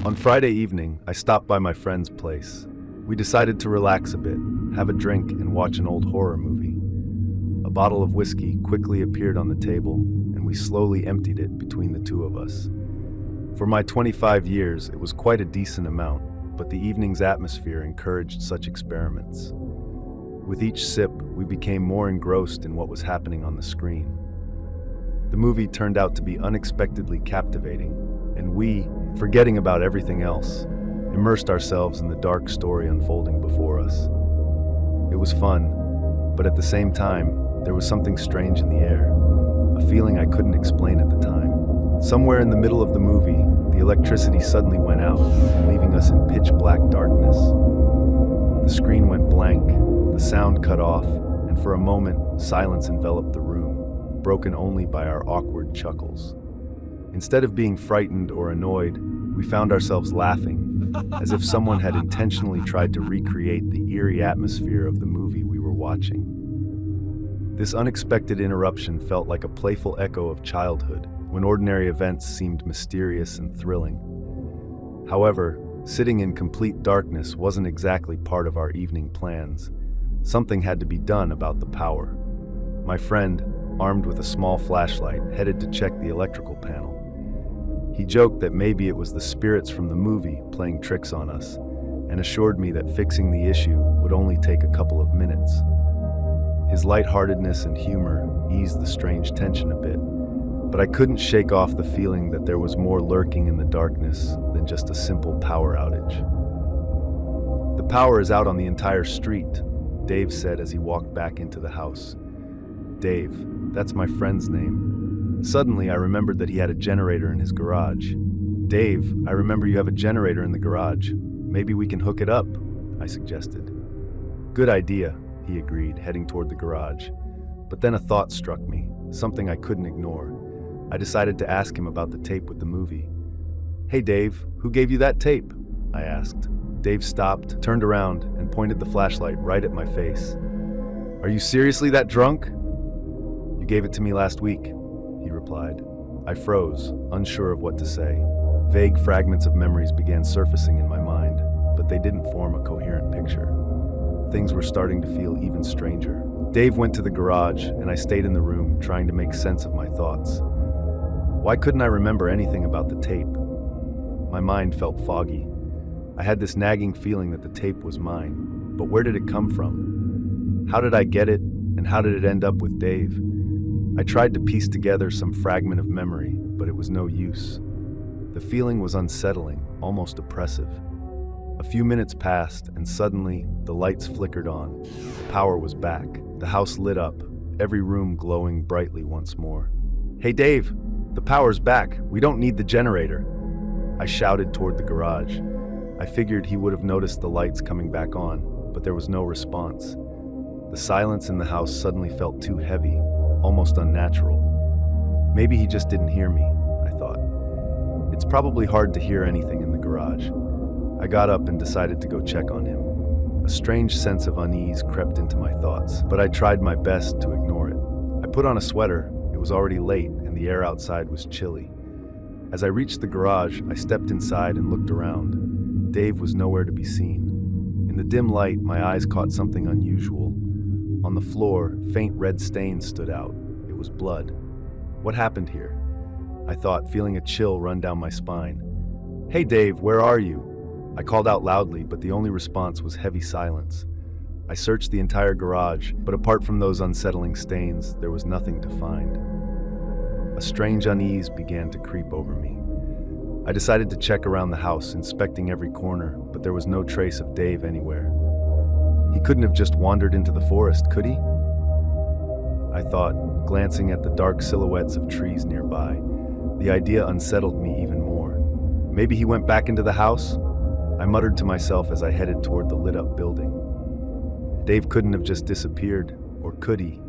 On Friday evening, I stopped by my friend's place. We decided to relax a bit, have a drink, and watch an old horror movie. A bottle of whiskey quickly appeared on the table, and we slowly emptied it between the two of us. For my 25 years, it was quite a decent amount, but the evening's atmosphere encouraged such experiments. With each sip, we became more engrossed in what was happening on the screen. The movie turned out to be unexpectedly captivating, and we, forgetting about everything else, immersed ourselves in the dark story unfolding before us. It was fun, but at the same time, there was something strange in the air, a feeling I couldn't explain at the time. Somewhere in the middle of the movie, the electricity suddenly went out, leaving us in pitch black darkness. The screen went blank, the sound cut off, and for a moment, silence enveloped the room, broken only by our awkward chuckles. Instead of being frightened or annoyed, we found ourselves laughing, as if someone had intentionally tried to recreate the eerie atmosphere of the movie we were watching. This unexpected interruption felt like a playful echo of childhood, when ordinary events seemed mysterious and thrilling. However, sitting in complete darkness wasn't exactly part of our evening plans. Something had to be done about the power. My friend, armed with a small flashlight, headed to check the electrical panel. He joked that maybe it was the spirits from the movie playing tricks on us, and assured me that fixing the issue would only take a couple of minutes. His lightheartedness and humor eased the strange tension a bit, but I couldn't shake off the feeling that there was more lurking in the darkness than just a simple power outage. "The power is out on the entire street," Dave said as he walked back into the house. Dave, that's my friend's name. Suddenly, I remembered that he had a generator in his garage. "Dave, I remember you have a generator in the garage. Maybe we can hook it up," I suggested. "Good idea," he agreed, heading toward the garage. But then a thought struck me, something I couldn't ignore. I decided to ask him about the tape with the movie. "Hey Dave, who gave you that tape?" I asked. Dave stopped, turned around, and pointed the flashlight right at my face. "Are you seriously that drunk?" "You gave it to me last week," he replied. I froze, unsure of what to say. Vague fragments of memories began surfacing in my mind, but they didn't form a coherent picture. Things were starting to feel even stranger. Dave went to the garage, and I stayed in the room, trying to make sense of my thoughts. Why couldn't I remember anything about the tape? My mind felt foggy. I had this nagging feeling that the tape was mine, but where did it come from? How did I get it, and how did it end up with Dave? I tried to piece together some fragment of memory, but it was no use. The feeling was unsettling, almost oppressive. A few minutes passed, and suddenly, the lights flickered on. The power was back. The house lit up, every room glowing brightly once more. "Hey Dave, the power's back. We don't need the generator." I shouted toward the garage. I figured he would have noticed the lights coming back on, but there was no response. The silence in the house suddenly felt too heavy, almost unnatural. Maybe he just didn't hear me, I thought. It's probably hard to hear anything in the garage. I got up and decided to go check on him. A strange sense of unease crept into my thoughts, but I tried my best to ignore it. I put on a sweater. It was already late, and the air outside was chilly. As I reached the garage, I stepped inside and looked around. Dave was nowhere to be seen. In the dim light, my eyes caught something unusual. On the floor, faint red stains stood out. It was blood. What happened here? I thought, feeling a chill run down my spine. "Hey Dave, where are you?" I called out loudly, but the only response was heavy silence. I searched the entire garage, but apart from those unsettling stains, there was nothing to find. A strange unease began to creep over me. I decided to check around the house, inspecting every corner, but there was no trace of Dave anywhere. He couldn't have just wandered into the forest, could he? I thought, glancing at the dark silhouettes of trees nearby. The idea unsettled me even more. Maybe he went back into the house? I muttered to myself as I headed toward the lit-up building. Dave couldn't have just disappeared, or could he?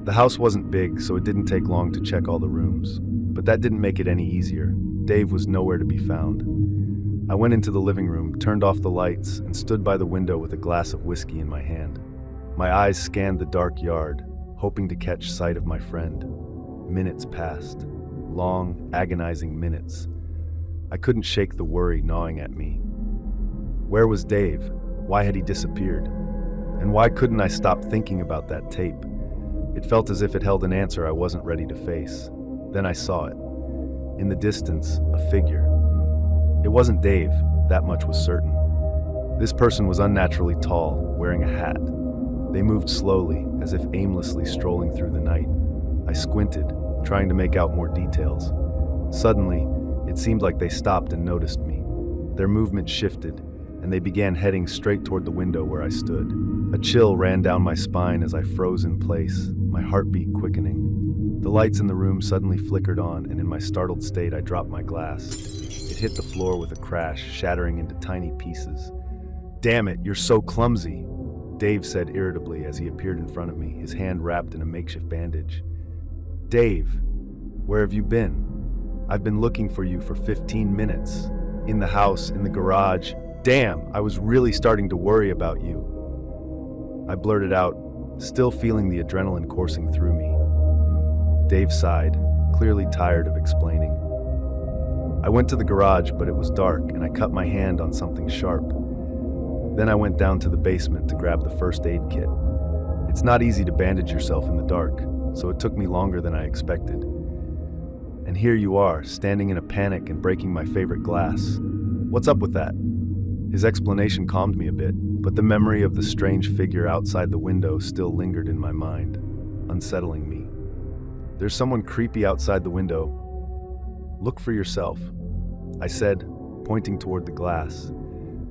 The house wasn't big, so it didn't take long to check all the rooms. But that didn't make it any easier. Dave was nowhere to be found. I went into the living room, turned off the lights, and stood by the window with a glass of whiskey in my hand. My eyes scanned the dark yard, hoping to catch sight of my friend. Minutes passed. Long, agonizing minutes. I couldn't shake the worry gnawing at me. Where was Dave? Why had he disappeared? And why couldn't I stop thinking about that tape? It felt as if it held an answer I wasn't ready to face. Then I saw it. In the distance, a figure. It wasn't Dave, that much was certain. This person was unnaturally tall, wearing a hat. They moved slowly, as if aimlessly strolling through the night. I squinted, trying to make out more details. Suddenly, it seemed like they stopped and noticed me. Their movement shifted, and they began heading straight toward the window where I stood. A chill ran down my spine as I froze in place, my heartbeat quickening. The lights in the room suddenly flickered on, and in my startled state, I dropped my glass. It hit the floor with a crash, shattering into tiny pieces. "Damn it, you're so clumsy," Dave said irritably as he appeared in front of me, his hand wrapped in a makeshift bandage. "Dave, where have you been? I've been looking for you for 15 minutes. In the house, in the garage. Damn, I was really starting to worry about you." I blurted out, still feeling the adrenaline coursing through me. Dave sighed, clearly tired of explaining. I went to the garage, but it was dark, and I cut my hand on something sharp. Then I went down to the basement to grab the first aid kit. It's not easy to bandage yourself in the dark, so it took me longer than I expected. And here you are, standing in a panic and breaking my favorite glass. What's up with that? His explanation calmed me a bit, but the memory of the strange figure outside the window still lingered in my mind, unsettling me. "There's someone creepy outside the window. Look for yourself," I said, pointing toward the glass.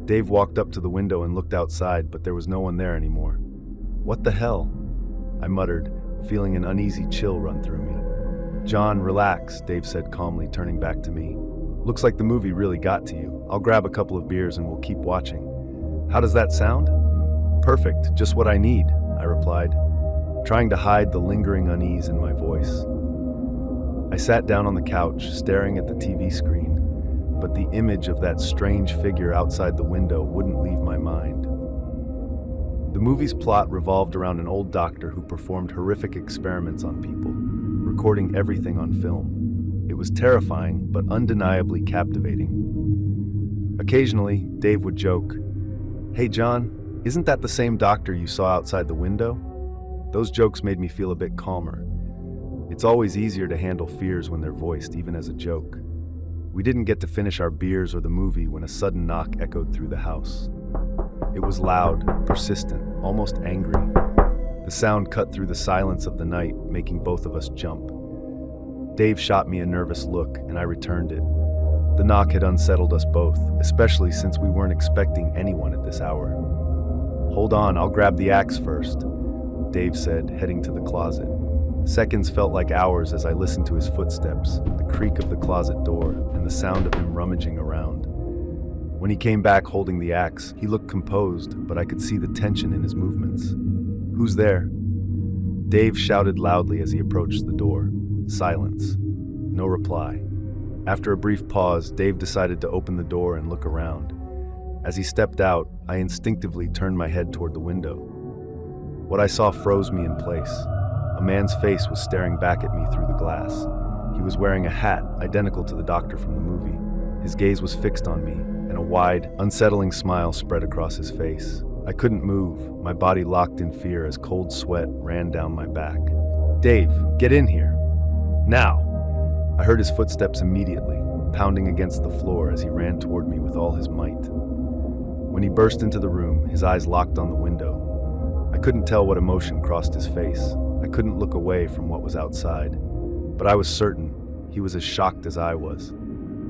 Dave walked up to the window and looked outside, but there was no one there anymore. "What the hell?" I muttered, feeling an uneasy chill run through me. "John, relax," Dave said calmly, turning back to me. "Looks like the movie really got to you. I'll grab a couple of beers and we'll keep watching." "How does that sound?" "Perfect, just what I need," I replied, trying to hide the lingering unease in my voice. I sat down on the couch, staring at the TV screen, but the image of that strange figure outside the window wouldn't leave my mind. The movie's plot revolved around an old doctor who performed horrific experiments on people, recording everything on film. It was terrifying, but undeniably captivating. Occasionally, Dave would joke, "Hey John, isn't that the same doctor you saw outside the window?" Those jokes made me feel a bit calmer. It's always easier to handle fears when they're voiced, even as a joke. We didn't get to finish our beers or the movie when a sudden knock echoed through the house. It was loud, persistent, almost angry. The sound cut through the silence of the night, making both of us jump. Dave shot me a nervous look, and I returned it. The knock had unsettled us both, especially since we weren't expecting anyone at this hour. "Hold on, I'll grab the axe first," Dave said, heading to the closet. Seconds felt like hours as I listened to his footsteps, the creak of the closet door, and the sound of him rummaging around. When he came back holding the axe, he looked composed, but I could see the tension in his movements. "Who's there?" Dave shouted loudly as he approached the door. Silence. No reply. After a brief pause, Dave decided to open the door and look around. As he stepped out, I instinctively turned my head toward the window. What I saw froze me in place. A man's face was staring back at me through the glass. He was wearing a hat identical to the doctor from the movie. His gaze was fixed on me, and a wide, unsettling smile spread across his face. I couldn't move, my body locked in fear as cold sweat ran down my back. "Dave, get in here. Now!" I heard his footsteps immediately, pounding against the floor as he ran toward me with all his might. When he burst into the room, his eyes locked on the window. I couldn't tell what emotion crossed his face. I couldn't look away from what was outside, but I was certain he was as shocked as I was.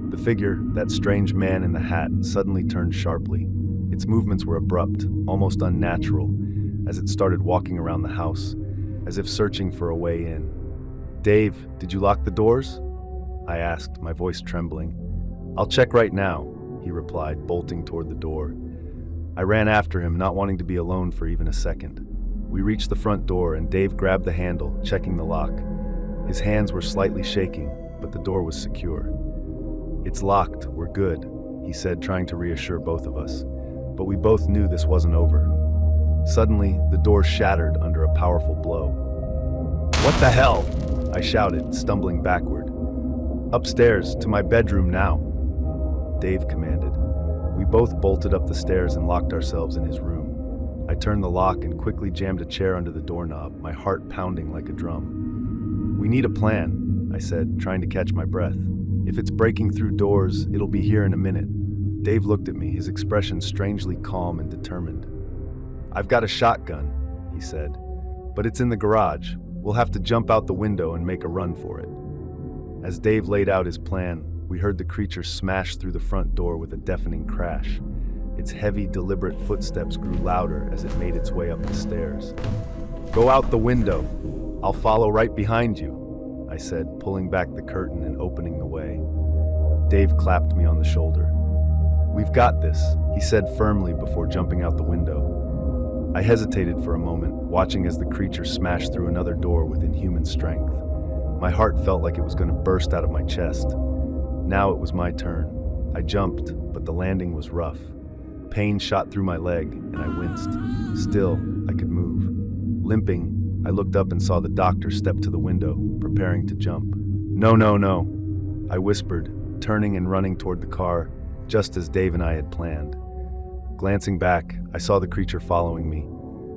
The figure, that strange man in the hat, suddenly turned sharply. Its movements were abrupt, almost unnatural, as it started walking around the house, as if searching for a way in. "Dave, did you lock the doors?" I asked, my voice trembling. "I'll check right now," he replied, bolting toward the door. I ran after him, not wanting to be alone for even a second. We reached the front door, and Dave grabbed the handle, checking the lock. His hands were slightly shaking, but the door was secure. "It's locked, we're good," he said, trying to reassure both of us. But we both knew this wasn't over. Suddenly, the door shattered under a powerful blow. "What the hell?" I shouted, stumbling backward. "Upstairs, to my bedroom now." Dave commanded. We both bolted up the stairs and locked ourselves in his room. I turned the lock and quickly jammed a chair under the doorknob, my heart pounding like a drum. "We need a plan," I said, trying to catch my breath. "If it's breaking through doors, it'll be here in a minute." Dave looked at me, his expression strangely calm and determined. "I've got a shotgun," he said, "but it's in the garage. We'll have to jump out the window and make a run for it." As Dave laid out his plan, we heard the creature smash through the front door with a deafening crash. Its heavy, deliberate footsteps grew louder as it made its way up the stairs. "Go out the window. I'll follow right behind you," I said, pulling back the curtain and opening the way. Dave clapped me on the shoulder. "We've got this," he said firmly before jumping out the window. I hesitated for a moment, watching as the creature smashed through another door with inhuman strength. My heart felt like it was going to burst out of my chest. Now it was my turn. I jumped, but the landing was rough. Pain shot through my leg, and I winced. Still, I could move. Limping, I looked up and saw the doctor step to the window, preparing to jump. "No, no, no," I whispered, turning and running toward the car, just as Dave and I had planned. Glancing back, I saw the creature following me.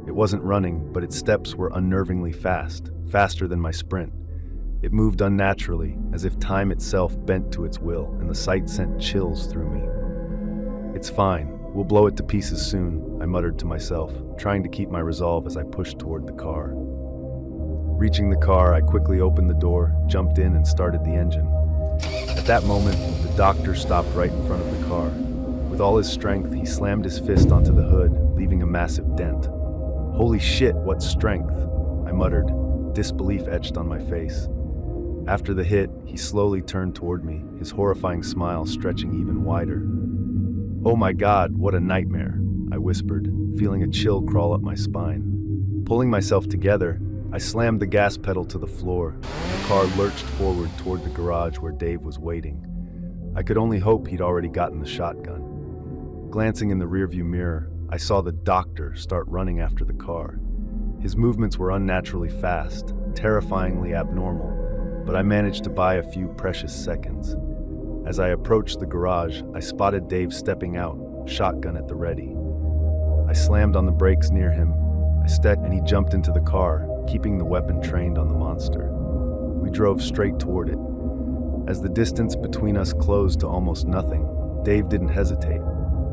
It wasn't running, but its steps were unnervingly fast, faster than my sprint. It moved unnaturally, as if time itself bent to its will, and the sight sent chills through me. "It's fine. We'll blow it to pieces soon," I muttered to myself, trying to keep my resolve as I pushed toward the car. Reaching the car, I quickly opened the door, jumped in, and started the engine. At that moment, the doctor stopped right in front of the car. With all his strength, he slammed his fist onto the hood, leaving a massive dent. "Holy shit, what strength!" I muttered, disbelief etched on my face. After the hit, he slowly turned toward me, his horrifying smile stretching even wider. "Oh my God, what a nightmare," I whispered, feeling a chill crawl up my spine. Pulling myself together, I slammed the gas pedal to the floor, and the car lurched forward toward the garage where Dave was waiting. I could only hope he'd already gotten the shotgun. Glancing in the rearview mirror, I saw the doctor start running after the car. His movements were unnaturally fast, terrifyingly abnormal, but I managed to buy a few precious seconds. As I approached the garage, I spotted Dave stepping out, shotgun at the ready. I slammed on the brakes near him. I stepped and he jumped into the car, keeping the weapon trained on the monster. We drove straight toward it. As the distance between us closed to almost nothing, Dave didn't hesitate.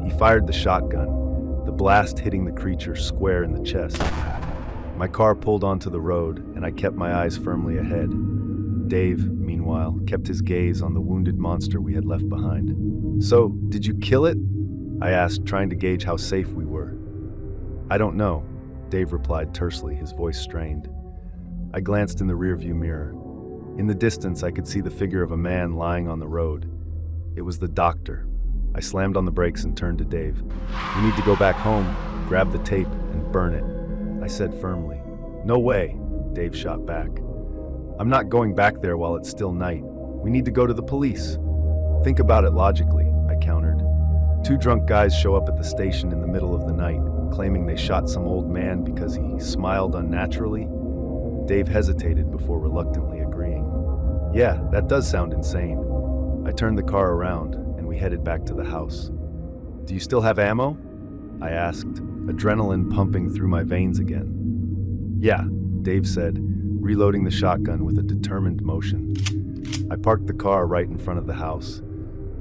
He fired the shotgun, the blast hitting the creature square in the chest. My car pulled onto the road, and I kept my eyes firmly ahead. Dave, meanwhile, kept his gaze on the wounded monster we had left behind. "So, did you kill it?" I asked, trying to gauge how safe we were. "I don't know," Dave replied tersely, his voice strained. I glanced in the rearview mirror. In the distance, I could see the figure of a man lying on the road. It was the doctor. I slammed on the brakes and turned to Dave. "We need to go back home, grab the tape, and burn it," I said firmly. "No way," Dave shot back. "I'm not going back there while it's still night. We need to go to the police." "Think about it logically," I countered. "Two drunk guys show up at the station in the middle of the night, claiming they shot some old man because he smiled unnaturally." Dave hesitated before reluctantly agreeing. "Yeah, that does sound insane." I turned the car around, and we headed back to the house. "Do you still have ammo?" I asked, adrenaline pumping through my veins again. "Yeah," Dave said, reloading the shotgun with a determined motion. I parked the car right in front of the house.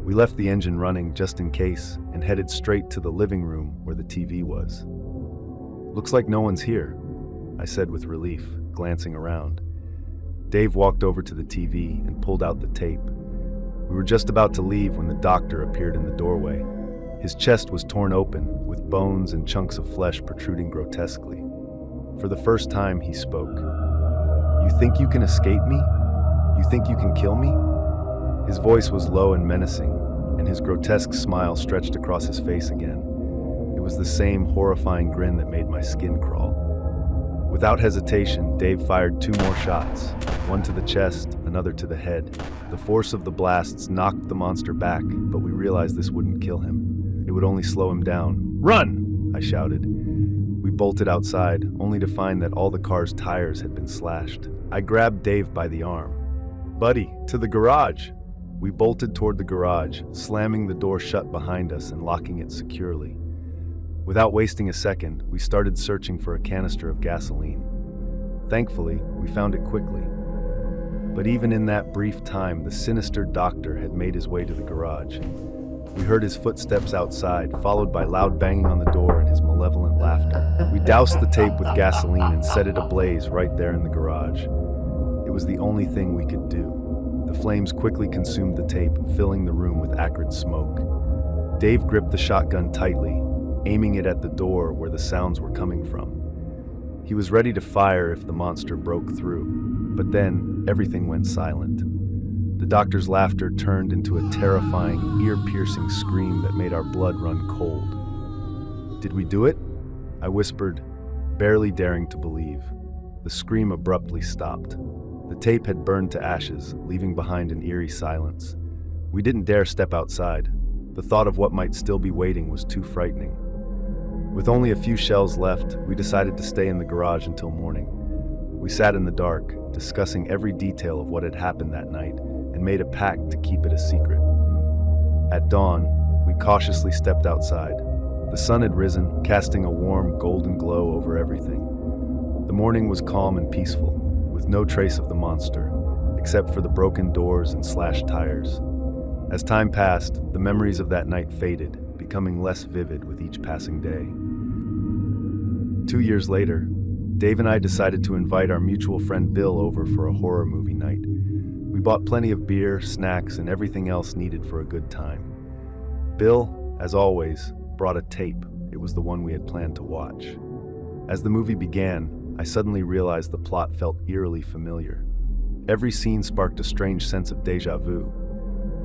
We left the engine running just in case and headed straight to the living room where the TV was. "Looks like no one's here," I said with relief, glancing around. Dave walked over to the TV and pulled out the tape. We were just about to leave when the doctor appeared in the doorway. His chest was torn open, with bones and chunks of flesh protruding grotesquely. For the first time, he spoke. "You think you can escape me? You think you can kill me?" His voice was low and menacing, and his grotesque smile stretched across his face again. It was the same horrifying grin that made my skin crawl. Without hesitation, Dave fired 2 more shots, one to the chest, another to the head. The force of the blasts knocked the monster back, but we realized this wouldn't kill him. It would only slow him down. "Run!" I shouted. We bolted outside, only to find that all the car's tires had been slashed. I grabbed Dave by the arm. "Buddy, to the garage!" We bolted toward the garage, slamming the door shut behind us and locking it securely. Without wasting a second, we started searching for a canister of gasoline. Thankfully, we found it quickly. But even in that brief time, the sinister doctor had made his way to the garage. We heard his footsteps outside, followed by loud banging on the door and his malevolent laughter. We doused the tape with gasoline and set it ablaze right there in the garage. It was the only thing we could do. The flames quickly consumed the tape, filling the room with acrid smoke. Dave gripped the shotgun tightly, aiming it at the door where the sounds were coming from. He was ready to fire if the monster broke through, but then everything went silent. The doctor's laughter turned into a terrifying, ear-piercing scream that made our blood run cold. "Did we do it?" I whispered, barely daring to believe. The scream abruptly stopped. The tape had burned to ashes, leaving behind an eerie silence. We didn't dare step outside. The thought of what might still be waiting was too frightening. With only a few shells left, we decided to stay in the garage until morning. We sat in the dark, discussing every detail of what had happened that night, and made a pact to keep it a secret. At dawn, we cautiously stepped outside. The sun had risen, casting a warm, golden glow over everything. The morning was calm and peaceful, with no trace of the monster, except for the broken doors and slashed tires. As time passed, the memories of that night faded, becoming less vivid with each passing day. 2 years later, Dave and I decided to invite our mutual friend Bill over for a horror movie night. We bought plenty of beer, snacks, and everything else needed for a good time. Bill, as always, brought a tape. It was the one we had planned to watch. As the movie began, I suddenly realized the plot felt eerily familiar. Every scene sparked a strange sense of déjà vu.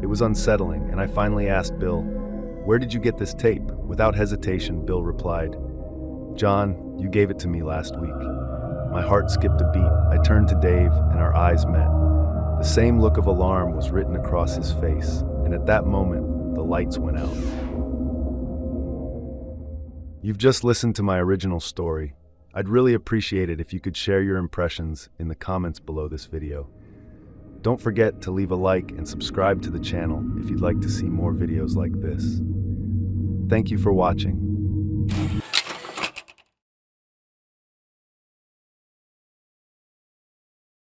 It was unsettling, and I finally asked Bill, "Where did you get this tape?" Without hesitation, Bill replied, "John, you gave it to me last week." My heart skipped a beat. I turned to Dave, and our eyes met. The same look of alarm was written across his face, and at that moment, the lights went out. You've just listened to my original story. I'd really appreciate it if you could share your impressions in the comments below this video. Don't forget to leave a like and subscribe to the channel if you'd like to see more videos like this. Thank you for watching.